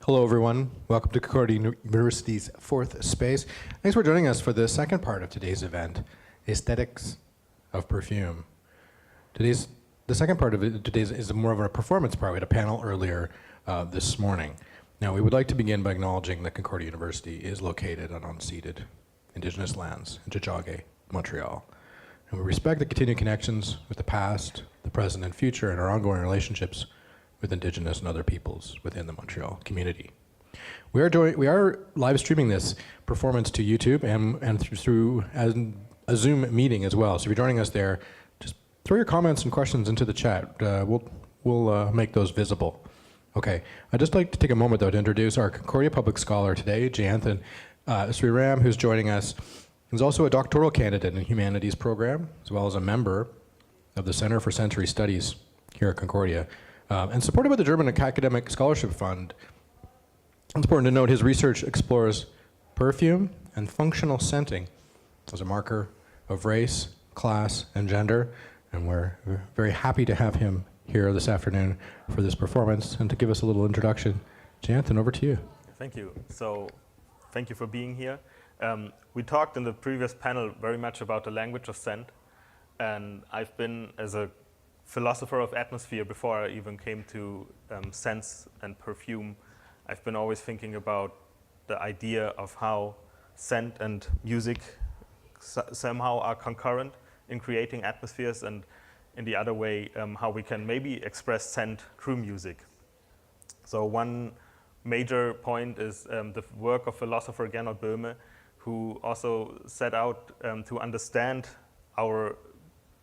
Hello, everyone. Welcome to Concordia University's Fourth Space. Thanks for joining us for the second part of today's event, Aesthetics of Perfume. The second part of it today's is more of a performance part. We had a panel earlier this morning. Now, we would like to begin by acknowledging that Concordia University is located on unceded Indigenous lands in Tiohtià:ke, Montreal. And we respect the continued connections with the past, the present, and future, and our ongoing relationships with Indigenous and other peoples within the Montreal community. We are live streaming this performance to YouTube and through a Zoom meeting as well. So if you're joining us there, just throw your comments and questions into the chat. We'll make those visible. Okay, I'd just like to take a moment though to introduce our Concordia Public Scholar today, Jayanthan Sriram, who's joining us. He's also a doctoral candidate in the Humanities program, as well as a member of the Center for Sensory Studies here at Concordia. And supported by the German Academic Scholarship Fund. It's important to note his research explores perfume and functional scenting as a marker of race, class, and gender. And we're very happy to have him here this afternoon for this performance and to give us a little introduction. Jayanthan, over to you. Thank you. So, thank you for being here. We talked in the previous panel very much about the language of scent. And I've been, as a philosopher of atmosphere, before I even came to scents and perfume, I've been always thinking about the idea of how scent and music somehow are concurrent in creating atmospheres, and in the other way, how we can maybe express scent through music. So one major point is the work of philosopher Gernot Böhme, who also set out to understand our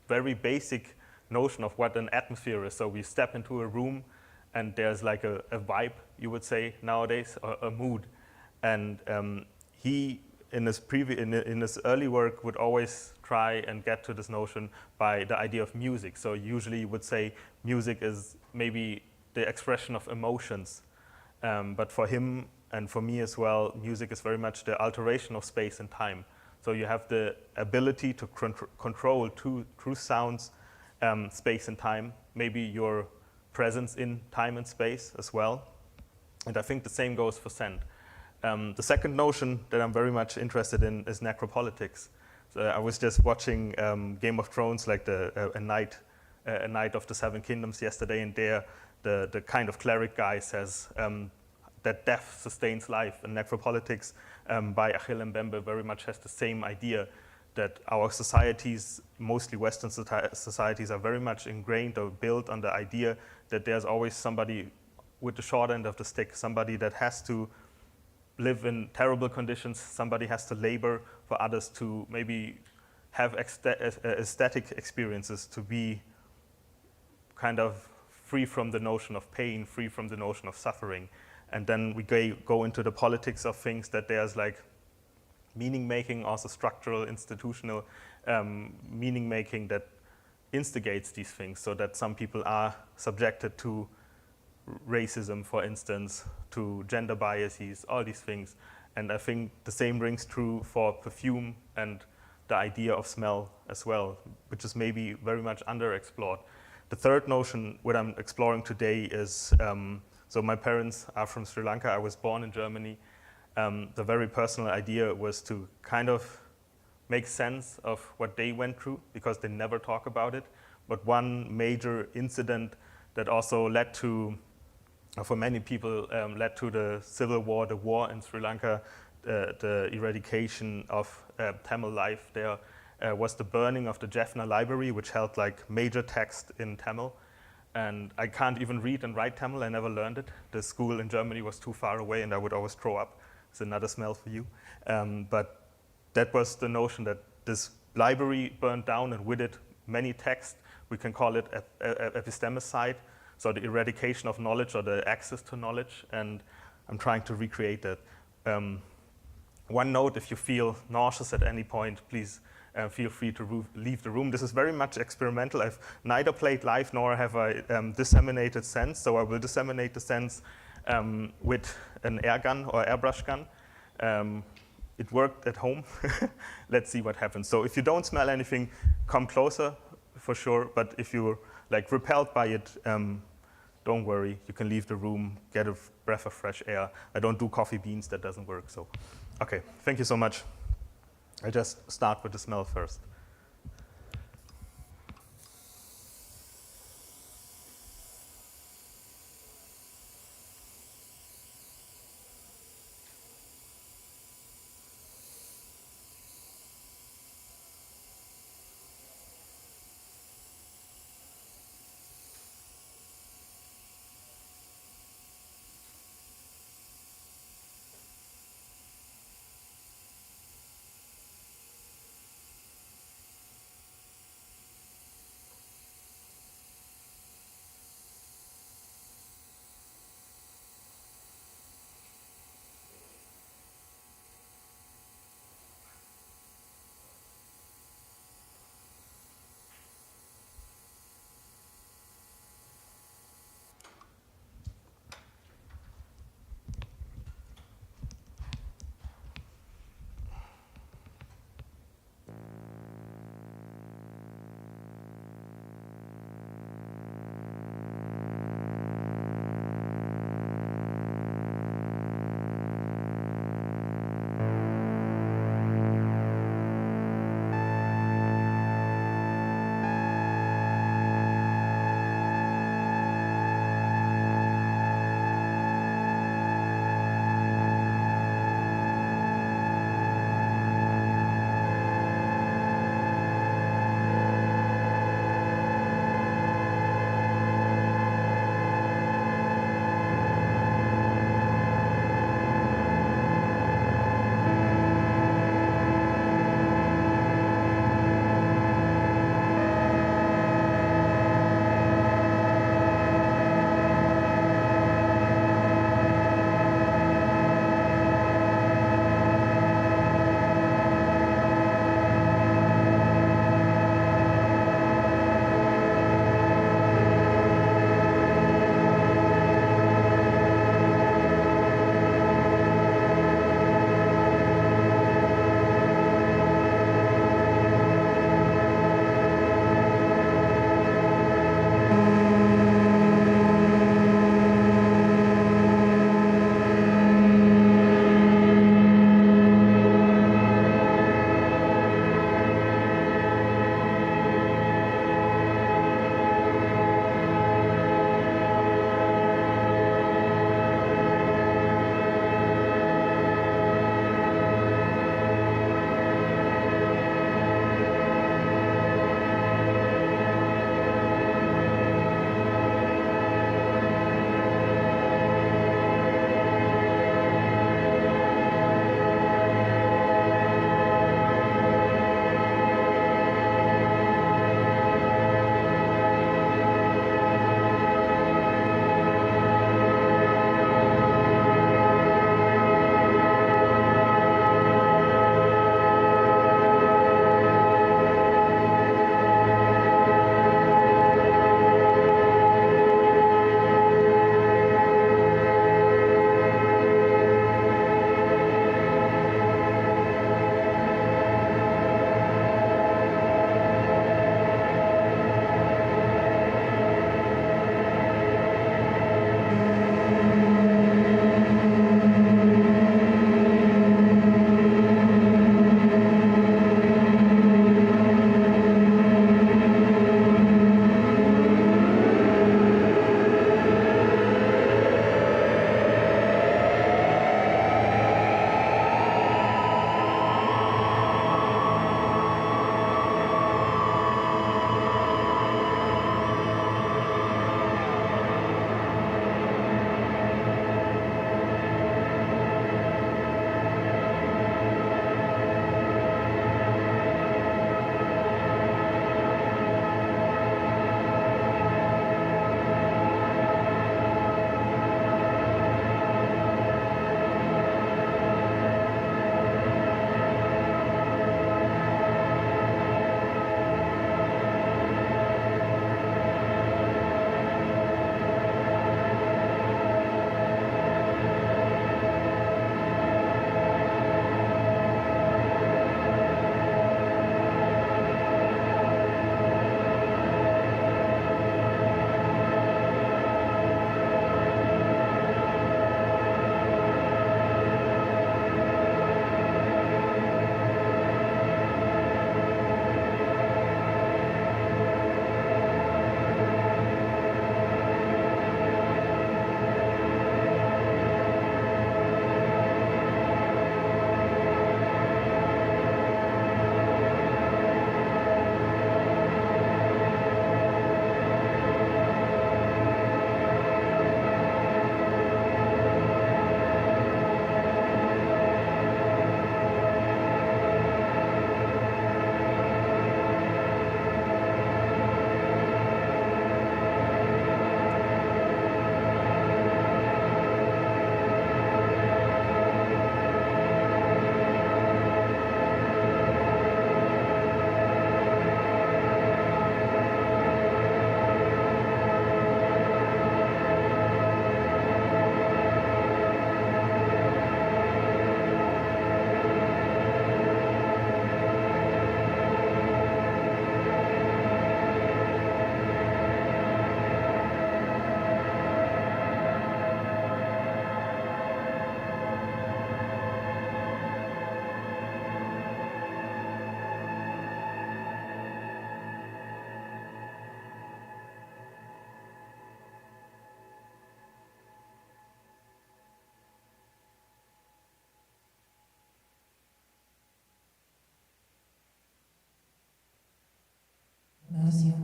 very basic notion of what an atmosphere is. So we step into a room and there's like a vibe, you would say nowadays, or a mood. And he, in his early work, would always try and get to this notion by the idea of music. So usually you would say music is maybe the expression of emotions. But for him and for me as well, music is very much the alteration of space and time. So you have the ability to control through sounds, space and time, maybe your presence in time and space as well. And I think the same goes for scent. The second notion that I'm very much interested in is necropolitics. So I was just watching Game of Thrones, like a night of the Seven Kingdoms yesterday, and there the kind of cleric guy says that death sustains life. And necropolitics by Achille Mbembe very much has the same idea, that our societies, mostly Western societies, are very much ingrained or built on the idea that there's always somebody with the short end of the stick, somebody that has to live in terrible conditions, somebody has to labor for others to maybe have aesthetic experiences, to be kind of free from the notion of pain, free from the notion of suffering. And then we go into the politics of things, that there's like meaning-making, also structural, institutional meaning-making that instigates these things, so that some people are subjected to racism, for instance, to gender biases, all these things. And I think the same rings true for perfume and the idea of smell as well, which is maybe very much underexplored. The third notion, what I'm exploring today is, so my parents are from Sri Lanka. I was born in Germany. The very personal idea was to kind of make sense of what they went through, because they never talk about it. But one major incident that also led to, for many people, led to the civil war, the war in Sri Lanka, the eradication of Tamil life there, was the burning of the Jaffna Library, which held like major text in Tamil. And I can't even read and write Tamil. I never learned it. The school in Germany was too far away, and I would always throw up. It's another smell for you. But that was the notion, that this library burned down, and with it many texts. We can call it epistemicide, so the eradication of knowledge, or the access to knowledge, and I'm trying to recreate that. One note: if you feel nauseous at any point, please feel free to leave the room. This is very much experimental. I've neither played live nor have I disseminated scents, so I will disseminate the scents with an air gun or airbrush gun. It worked at home. Let's see what happens. So if you don't smell anything, come closer for sure. But if you're like repelled by it, don't worry, you can leave the room, get a breath of fresh air. I don't do coffee beans, that doesn't work. So, okay, thank you so much. I just start with the smell first.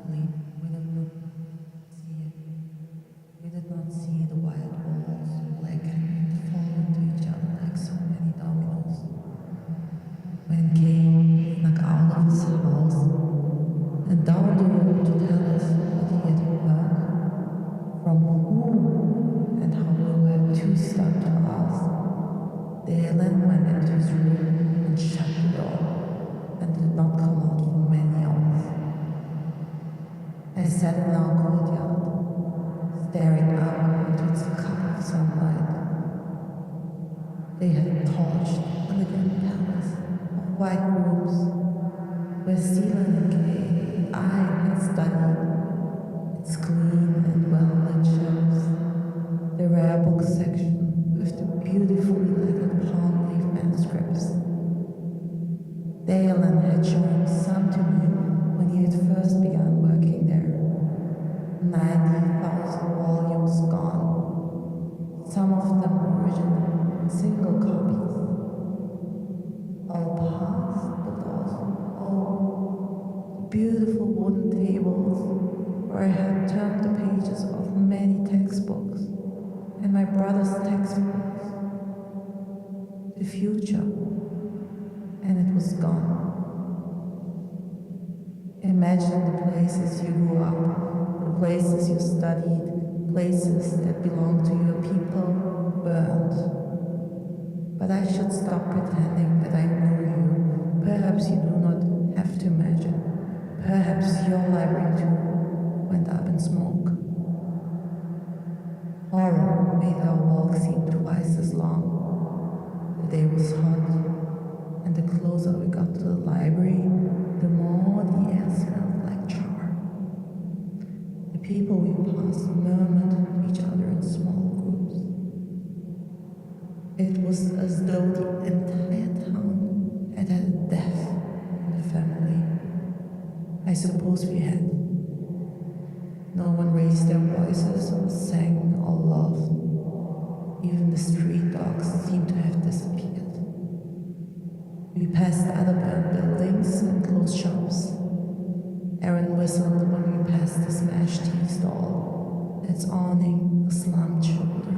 Mercifully, we did not see it. We did not see the white walls blacken and fall into each other like so many dominoes. When Kay snuck out of his house and down the road to tell us what he had heard, from whom and how we were too stunned to ask, Dalen went into his room and shut the door and did not come out for many hours. I sat in our courtyard, staring up into its cup of sunlight. They had torched the elegant palace of white rooms where Stephen and Kay and I had studied. Its clean and well-lit shelves, the rare book section with the beautifully lettered palm leaf manuscripts. Dalen had shown some to me when he had first begun working there. 90,000 volumes gone, some of them original, single copies. All past, but also, the beautiful wooden tables where I had turned the pages of many textbooks and my brother's textbooks. The future, and it was gone. Imagine the places you grew up, the places you studied, places that belong to your people, burned. But I should stop pretending that I know you. Perhaps you do not have to imagine. Perhaps your library too went up in smoke. Horror made our walk seem twice as long. The day was hot, and the closer we got to the library, the more the air smelled like char. The people we passed murmured to each other in small groups. It was as though the entire town had had a death in the family. I suppose we had. No one raised their voices or sang or laughed. Even the street dogs seemed to have disappeared. We passed other burned buildings and closed shops. Aaron whistled when we passed the smashed tea stall, its awning a slumped shoulder.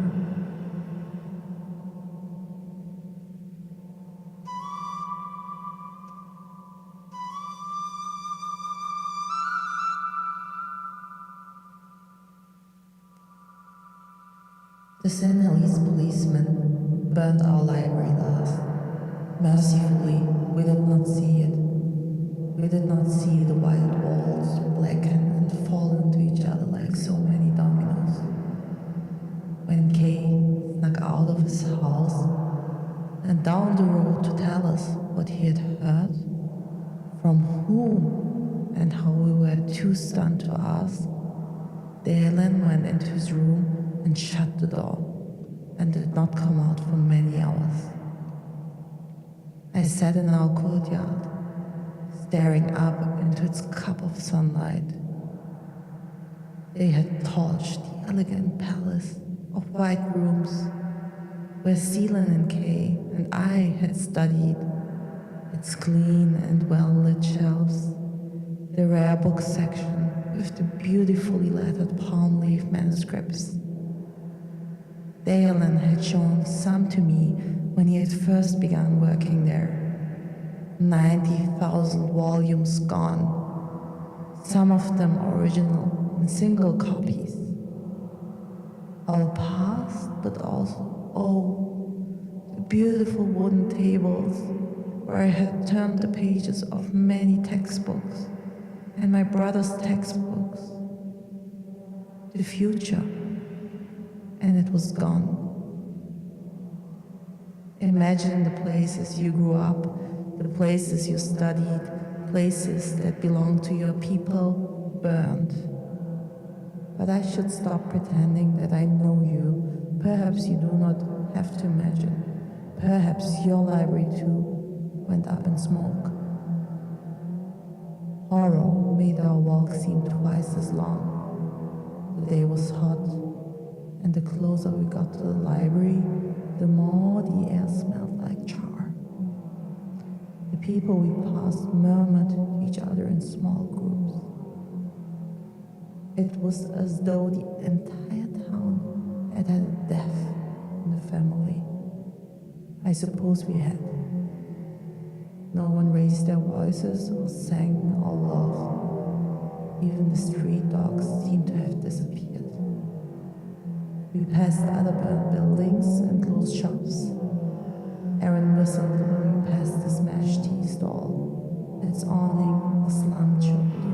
The Senhalese policeman burned our library last. Mercifully, we did not see it. We did not see the white walls blacken and fall into each other like so many dominoes. When Kay snuck out of his house and down the road to tell us what he had heard, from whom and how we were too stunned to ask, Dalen went into his room and shut the door, and did not come out for many hours. I sat in our courtyard, staring up into its cup of sunlight. They had torched the elegant palace of white rooms where Celan and Kay and I had studied, its clean and well-lit shelves, the rare book section with the beautifully lettered palm leaf manuscripts. Dalen had shown some to me when he had first begun working there. 90,000 volumes gone, some of them original and single copies. All past, but also, the beautiful wooden tables where I had turned the pages of many textbooks and my brother's textbooks. The future, and it was gone. Imagine the places you grew up, the places you studied, places that belong to your people, burned. But I should stop pretending that I know you. Perhaps you do not have to imagine. Perhaps your library too went up in smoke. Horror made our walk seem twice as long. The day was hot, and the closer we got to the library, the more the air smelled like char. The people we passed murmured to each other in small groups. It was as though the entire town had had a death in the family. I suppose we had. No one raised their voices or sang or laughed. Even the street dogs seemed to have disappeared. We passed other burnt buildings and closed shops. Aaron whistled when we passed the smashed tea stall. Its awning slumped shortly.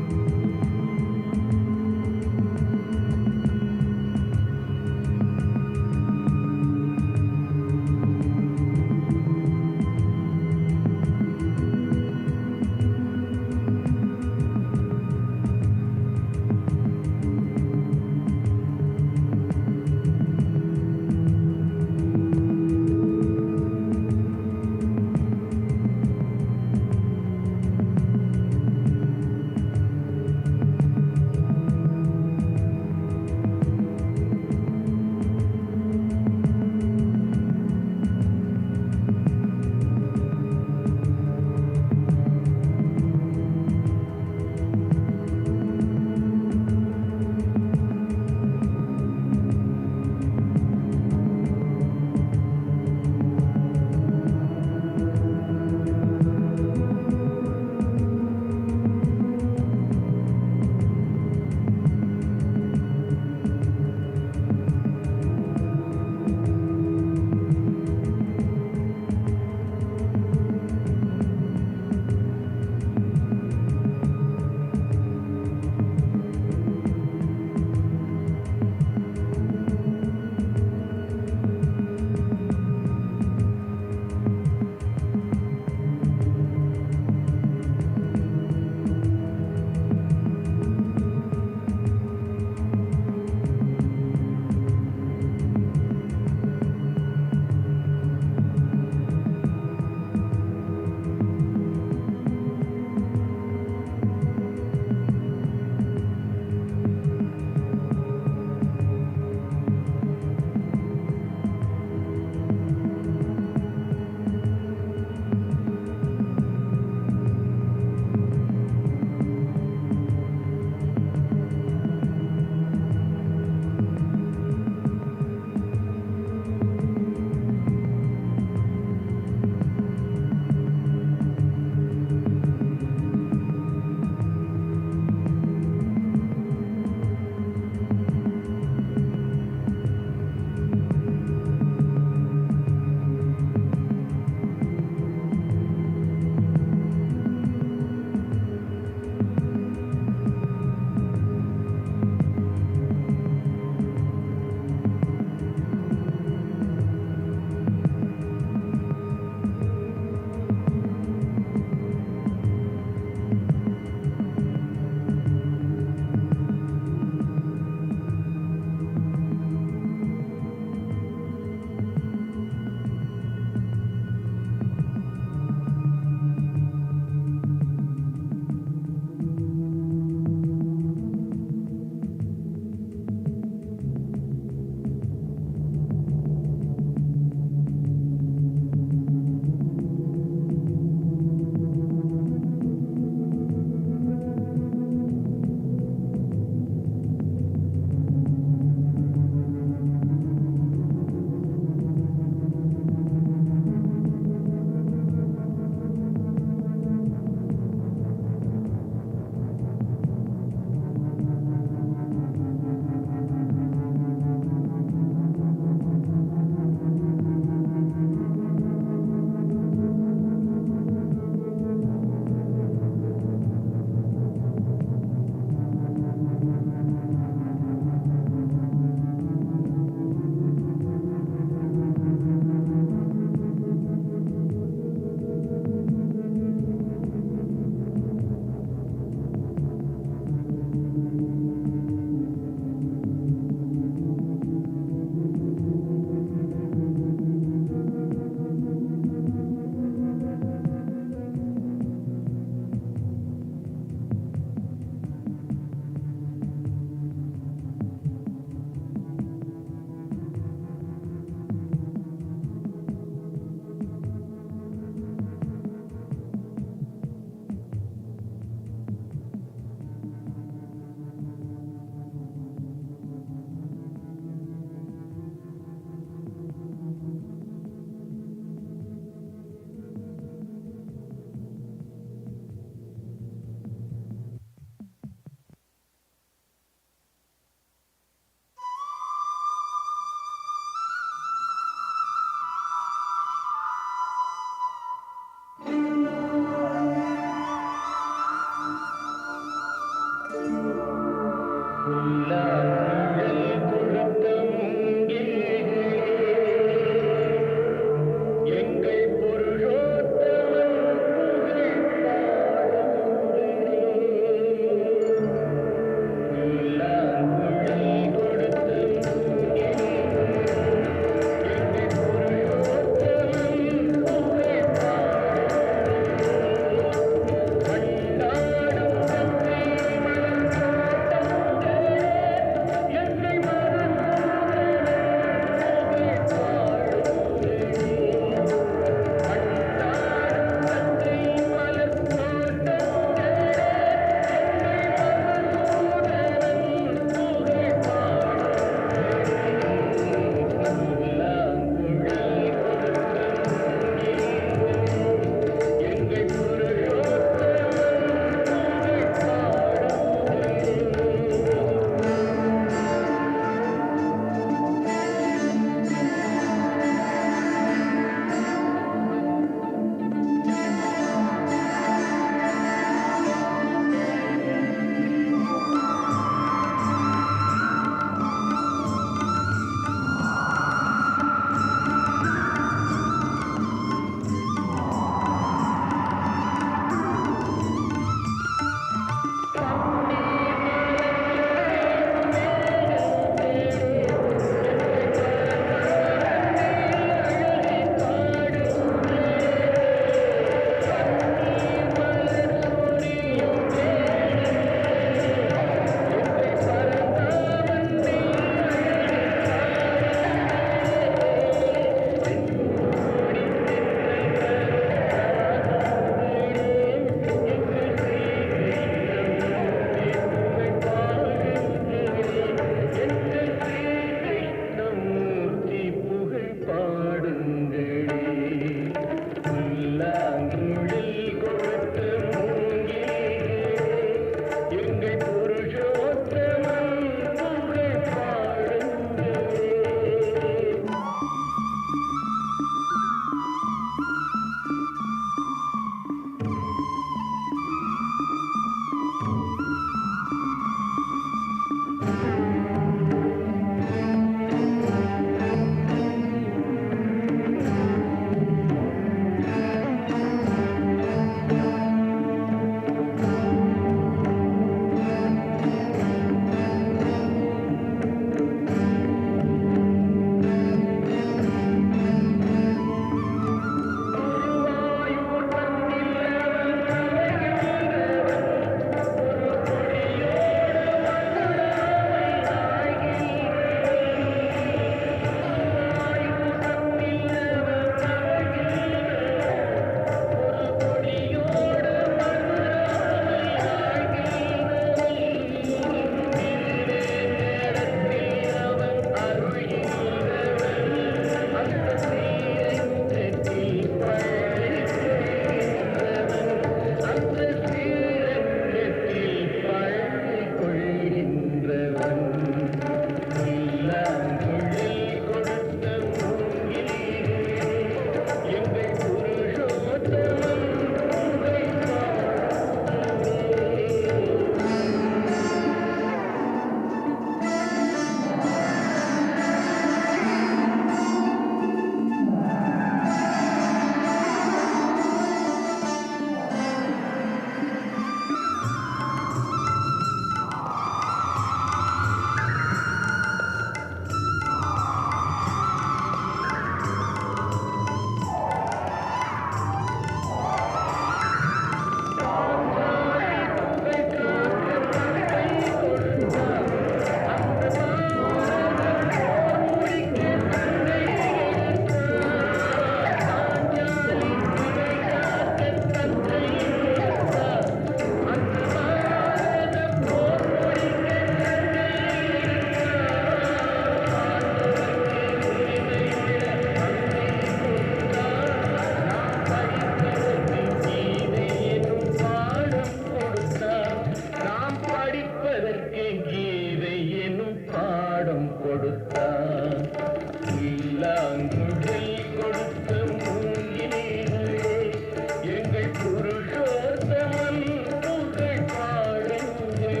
Purushothaman புகழ் பாடுங்களே.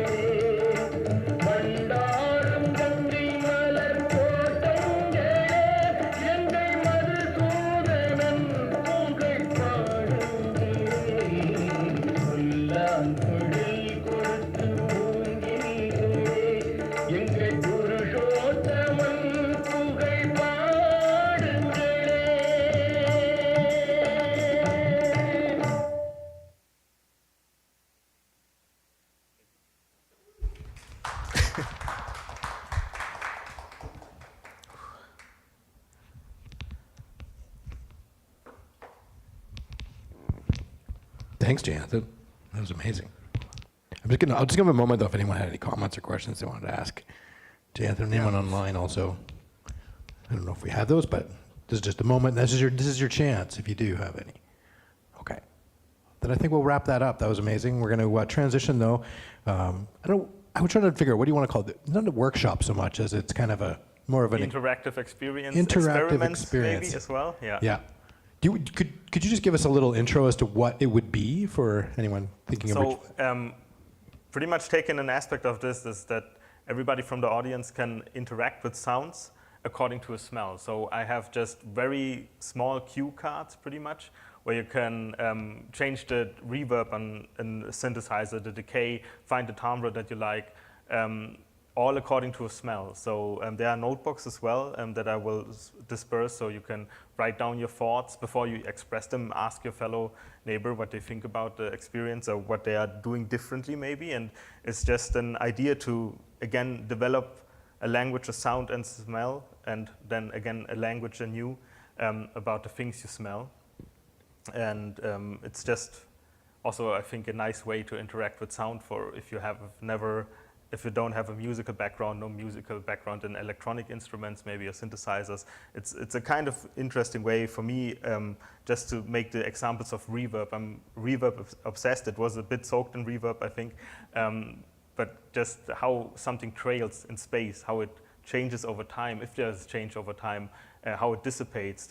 Thanks, Jayanthan. That was amazing. I'll just give a moment though if anyone had any comments or questions they wanted to ask. Jayanthan, anyone online also? I don't know if we have those, but this is just a moment. This is your chance if you do have any. Okay. Then I think we'll wrap that up. That was amazing. We're going to transition though. I was trying to figure out what do you want to call it? Not a workshop so much as it's kind of more of an interactive experience. Interactive Experiments experience maybe as well. Yeah. Yeah. Could you just give us a little intro as to what it would be for anyone thinking of which? Pretty much taking an aspect of this is that everybody from the audience can interact with sounds according to a smell. So I have just very small cue cards pretty much where you can change the reverb on a synthesizer, the decay, find the timbre that you like, all according to a smell. So there are notebooks as well that I will disperse so you can write down your thoughts before you express them, ask your fellow neighbor what they think about the experience or what they are doing differently maybe. And it's just an idea to, again, develop a language of sound and smell, and then again a language anew about the things you smell. And it's just also, I think, a nice way to interact with sound for if you don't have a musical background, no musical background in electronic instruments, maybe or synthesizers. It's a kind of interesting way for me just to make the examples of reverb. I'm reverb obsessed. It was a bit soaked in reverb, I think. But just how something trails in space, how it changes over time, if there's change over time, how it dissipates.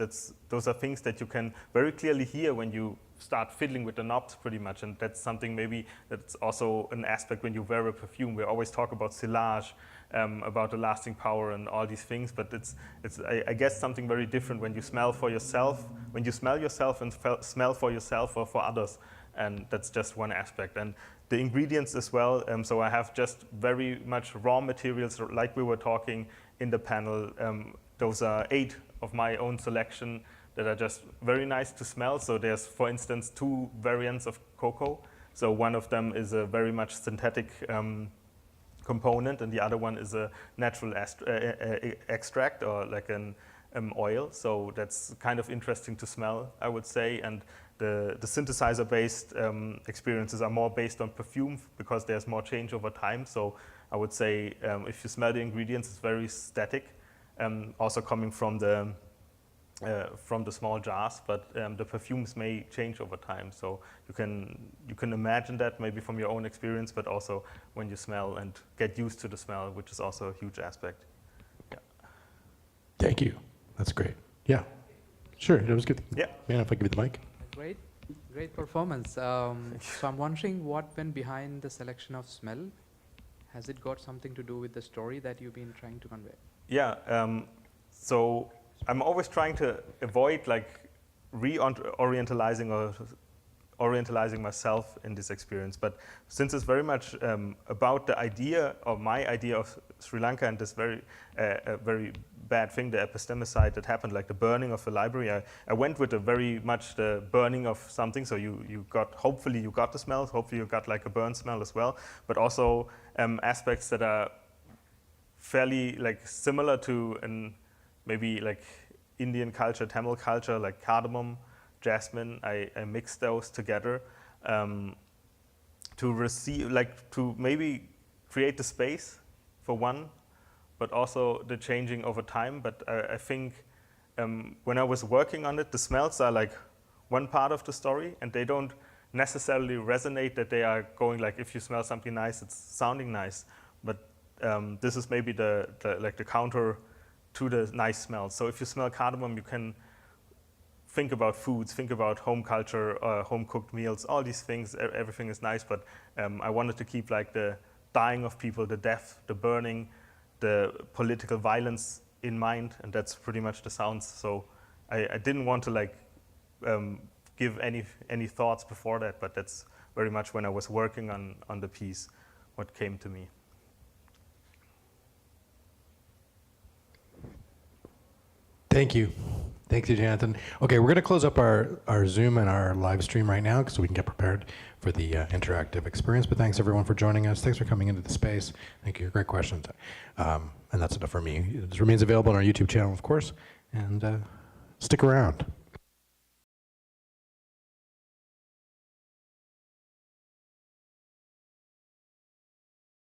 Those are things that you can very clearly hear when you start fiddling with the knobs pretty much, and that's something maybe that's also an aspect when you wear a perfume. We always talk about silage, about the lasting power and all these things, but it's I guess something very different when you smell for yourself, when you smell yourself and smell for yourself or for others, and that's just one aspect. And the ingredients as well, so I have just very much raw materials like we were talking in the panel. Those are 8 of my own selection that are just very nice to smell. So there's, for instance, 2 variants of cocoa. So one of them is a very much synthetic component, and the other one is a natural extract or like an oil. So that's kind of interesting to smell, I would say. And the synthesizer-based experiences are more based on perfume because there's more change over time. So I would say if you smell the ingredients, it's very static. Also coming from the small jars, but the perfumes may change over time. So you can imagine that maybe from your own experience, but also when you smell and get used to the smell, which is also a huge aspect. Yeah. Thank you. That's great. Yeah. Sure. That was good. Yeah. Man, if I give you the mic. Great performance. So I'm wondering what went behind the selection of smell. Has it got something to do with the story that you've been trying to convey? Yeah. So I'm always trying to avoid like orientalizing or orientalizing myself in this experience. But since it's very much about the idea or my idea of Sri Lanka and this very bad thing, the epistemicide that happened, like the burning of the library, I went with a very much the burning of something. So hopefully you got the smells, hopefully you got like a burn smell as well, but also aspects that are fairly like similar to maybe like Indian culture, Tamil culture, like cardamom, jasmine. I mixed those together to maybe create the space for one, but also the changing over time. But I think when I was working on it, the smells are like one part of the story, and they don't necessarily resonate that they are going like, if you smell something nice, it's sounding nice. But this is maybe the counter to the nice smells. So if you smell cardamom, you can think about foods, think about home culture, home-cooked meals, all these things. Everything is nice, but I wanted to keep like the dying of people, the death, the burning, the political violence in mind, and that's pretty much the sounds. So I didn't want to like give any thoughts before that, but that's very much when I was working on the piece, what came to me. Thank you. Thank you, Jayanthan. Okay, we're going to close up our Zoom and our live stream right now so we can get prepared for the interactive experience. But thanks, everyone, for joining us. Thanks for coming into the space. Thank you. Great questions. And that's enough for me. It remains available on our YouTube channel, of course. And stick around.